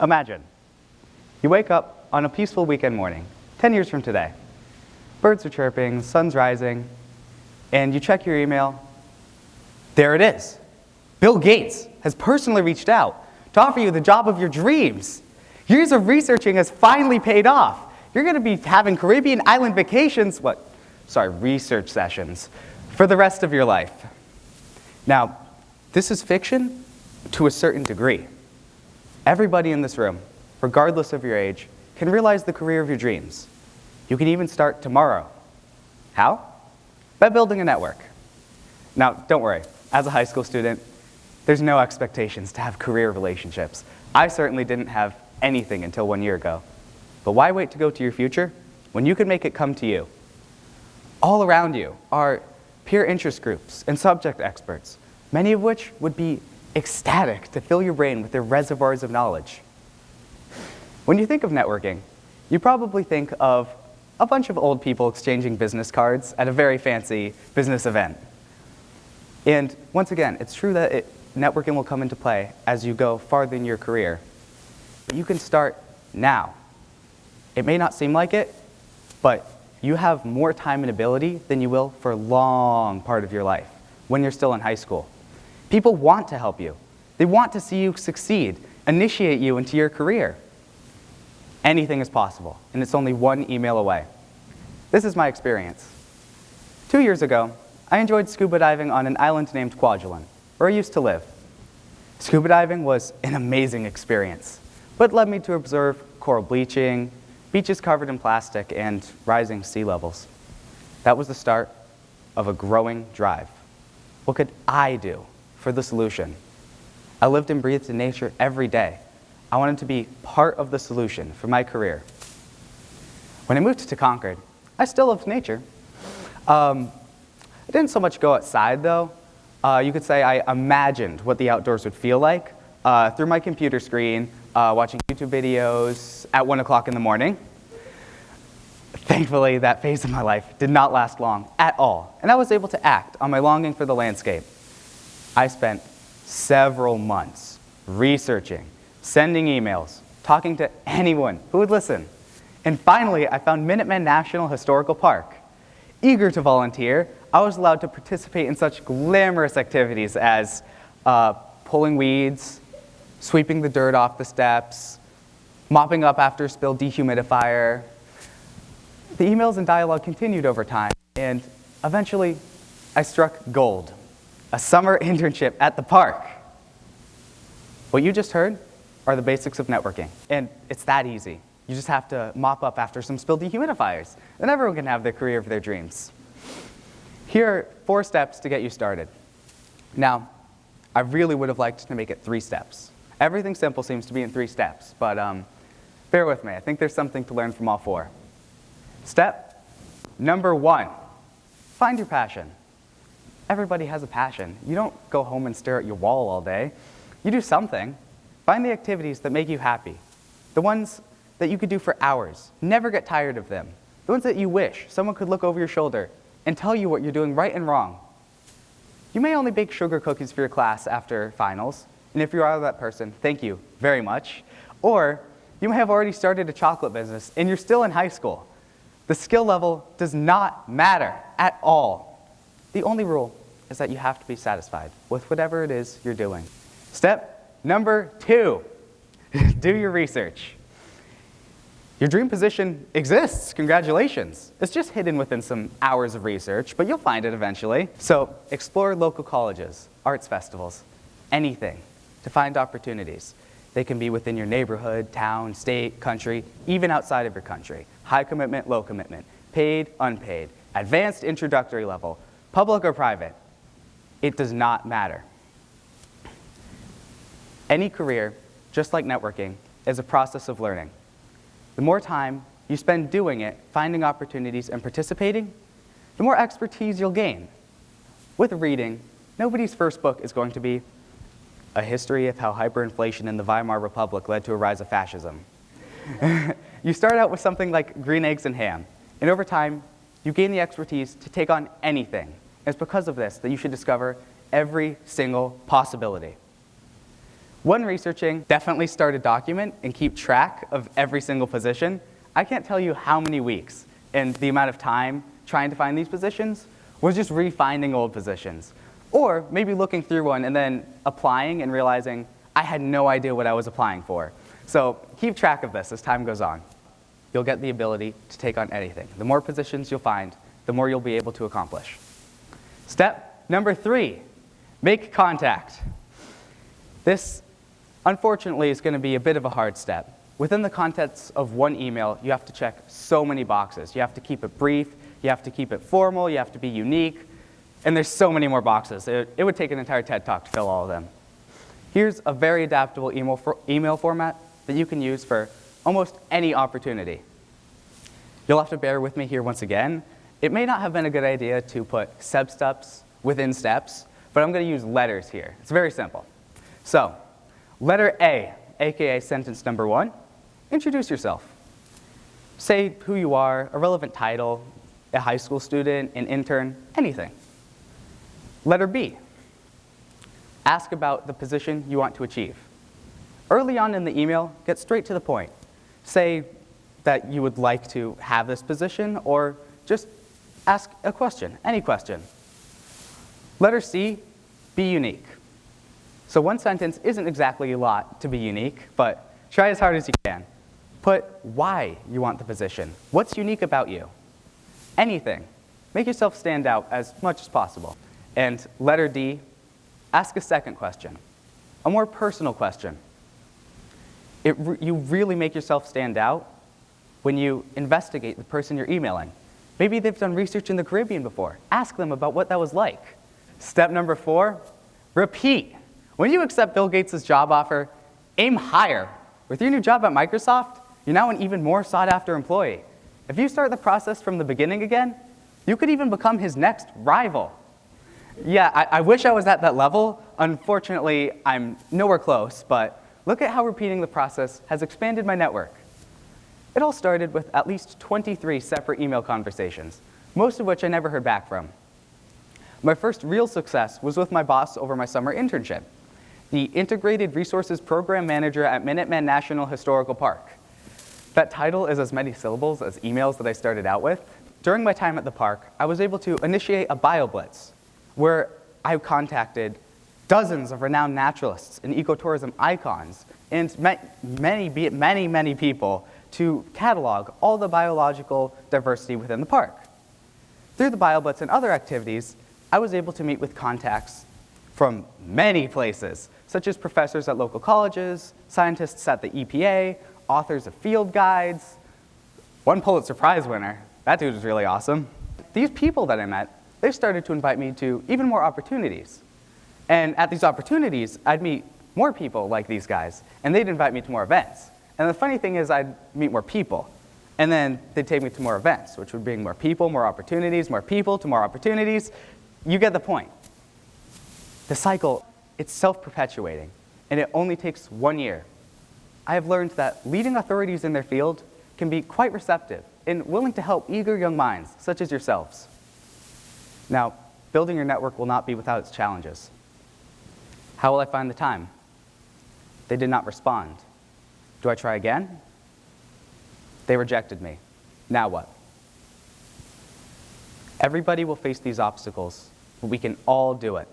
Imagine, you wake up on a peaceful weekend morning, 10 years from today. Birds are chirping, sun's rising, and you check your email. There it is. Bill Gates has personally reached out to offer you the job of your dreams. Years of researching has finally paid off. You're going to be having Caribbean island vacations, research sessions, for the rest of your life. Now, this is fiction to a certain degree. Everybody in this room, regardless of your age, can realize the career of your dreams. You can even start tomorrow. How? By building a network. Now, don't worry, as a high school student, there's no expectations to have career relationships. I certainly didn't have anything until 1 year ago. But why wait to go to your future when you can make it come to you? All around you are peer interest groups and subject experts, many of which would be ecstatic to fill your brain with their reservoirs of knowledge. When you think of networking, you probably think of a bunch of old people exchanging business cards at a very fancy business event. And once again, it's true that networking will come into play as you go farther in your career. But you can start now. It may not seem like it, but you have more time and ability than you will for a long part of your life when you're still in high school. People want to help you. They want to see you succeed, initiate you into your career. Anything is possible, and it's only one email away. This is my experience. 2 years ago, I enjoyed scuba diving on an island named Kwajalein, where I used to live. Scuba diving was an amazing experience, but led me to observe coral bleaching, beaches covered in plastic, and rising sea levels. That was the start of a growing drive. What could I do for the solution? I lived and breathed in nature every day. I wanted to be part of the solution for my career. When I moved to Concord, I still loved nature. I didn't so much go outside, though. You could say I imagined what the outdoors would feel like through my computer screen, watching YouTube videos at 1 o'clock in the morning. Thankfully, that phase of my life did not last long at all, and I was able to act on my longing for the landscape. I spent several months researching, sending emails, talking to anyone who would listen. And finally, I found Minuteman National Historical Park. Eager to volunteer, I was allowed to participate in such glamorous activities as pulling weeds, sweeping the dirt off the steps, mopping up after a spilled dehumidifier. The emails and dialogue continued over time, and eventually I struck gold, a summer internship at the park. What you just heard are the basics of networking, and it's that easy. You just have to mop up after some spilled dehumidifiers, and everyone can have the career of their dreams. Here are 4 steps to get you started. Now, I really would have liked to make it 3 steps. Everything simple seems to be in 3 steps, but bear with me. I think there's something to learn from all 4. Step number 1, find your passion. Everybody has a passion. You don't go home and stare at your wall all day. You do something. Find the activities that make you happy. The ones that you could do for hours. Never get tired of them. The ones that you wish someone could look over your shoulder and tell you what you're doing right and wrong. You may only bake sugar cookies for your class after finals, and if you are that person, thank you very much. Or you may have already started a chocolate business and you're still in high school. The skill level does not matter at all. The only rule is that you have to be satisfied with whatever it is you're doing. Step number 2, do your research. Your dream position exists, congratulations. It's just hidden within some hours of research, but you'll find it eventually. So explore local colleges, arts festivals, anything to find opportunities. They can be within your neighborhood, town, state, country, even outside of your country. High commitment, low commitment, paid, unpaid, advanced introductory level, public or private. It does not matter. Any career, just like networking, is a process of learning. The more time you spend doing it, finding opportunities and participating, the more expertise you'll gain. With reading, nobody's first book is going to be A History of How Hyperinflation in the Weimar Republic Led to a Rise of Fascism. You start out with something like Green Eggs and Ham, and over time, you gain the expertise to take on anything. And it's because of this that you should discover every single possibility. When researching, definitely start a document and keep track of every single position. I can't tell you how many weeks and the amount of time trying to find these positions was just re-finding old positions. Or maybe looking through one and then applying and realizing I had no idea what I was applying for. So keep track of this as time goes on. You'll get the ability to take on anything. The more positions you'll find, the more you'll be able to accomplish. Step number 3, make contact. This, unfortunately, is going to be a bit of a hard step. Within the context of one email, you have to check so many boxes. You have to keep it brief, you have to keep it formal, you have to be unique, and there's so many more boxes. It would take an entire TED Talk to fill all of them. Here's a very adaptable email format that you can use for almost any opportunity. You'll have to bear with me here once again. It may not have been a good idea to put steps within steps, but I'm going to use letters here. It's very simple. So, letter A, aka sentence number 1, introduce yourself. Say who you are, a relevant title, a high school student, an intern, anything. Letter B, ask about the position you want to achieve. Early on in the email, get straight to the point. Say that you would like to have this position, or just ask a question, any question. Letter C, be unique. So one sentence isn't exactly a lot to be unique, but try as hard as you can. Put why you want the position. What's unique about you? Anything. Make yourself stand out as much as possible. And letter D, ask a second question, a more personal question. You really make yourself stand out when you investigate the person you're emailing. Maybe they've done research in the Caribbean before. Ask them about what that was like. Step number 4, repeat. When you accept Bill Gates' job offer, aim higher. With your new job at Microsoft, you're now an even more sought-after employee. If you start the process from the beginning again, you could even become his next rival. Yeah, I wish I was at that level. Unfortunately, I'm nowhere close, but look at how repeating the process has expanded my network. It all started with at least 23 separate email conversations, most of which I never heard back from. My first real success was with my boss over my summer internship, the Integrated Resources Program Manager at Minuteman National Historical Park. That title is as many syllables as emails that I started out with. During my time at the park, I was able to initiate a bio blitz, where I contacted dozens of renowned naturalists and ecotourism icons and many people to catalog all the biological diversity within the park. Through the bio blitz and other activities, I was able to meet with contacts from many places, such as professors at local colleges, scientists at the EPA, authors of field guides, one Pulitzer Prize winner. That dude was really awesome. These people that I met, they started to invite me to even more opportunities. And at these opportunities, I'd meet more people like these guys, and they'd invite me to more events. And the funny thing is, I'd meet more people, and then they'd take me to more events, which would bring more people, more opportunities, more people to more opportunities. You get the point. The cycle, it's self-perpetuating, and it only takes 1 year. I have learned that leading authorities in their field can be quite receptive and willing to help eager young minds, such as yourselves. Now, building your network will not be without its challenges. How will I find the time? They did not respond. Do I try again? They rejected me. Now what? Everybody will face these obstacles, but we can all do it.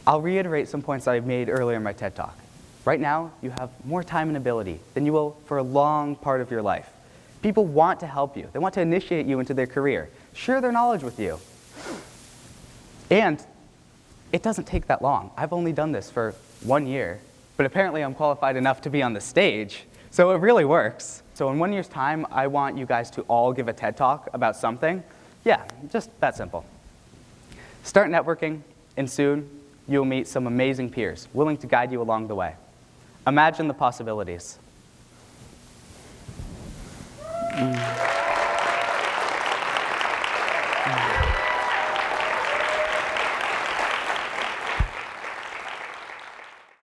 I'll reiterate some points I've made earlier in my TED Talk. Right now, you have more time and ability than you will for a long part of your life. People want to help you. They want to initiate you into their career, share their knowledge with you. And it doesn't take that long. I've only done this for 1 year, but apparently I'm qualified enough to be on the stage, so it really works. So in 1 year's time, I want you guys to all give a TED Talk about something. Yeah, just that simple. Start networking, and soon you'll meet some amazing peers willing to guide you along the way. Imagine the possibilities.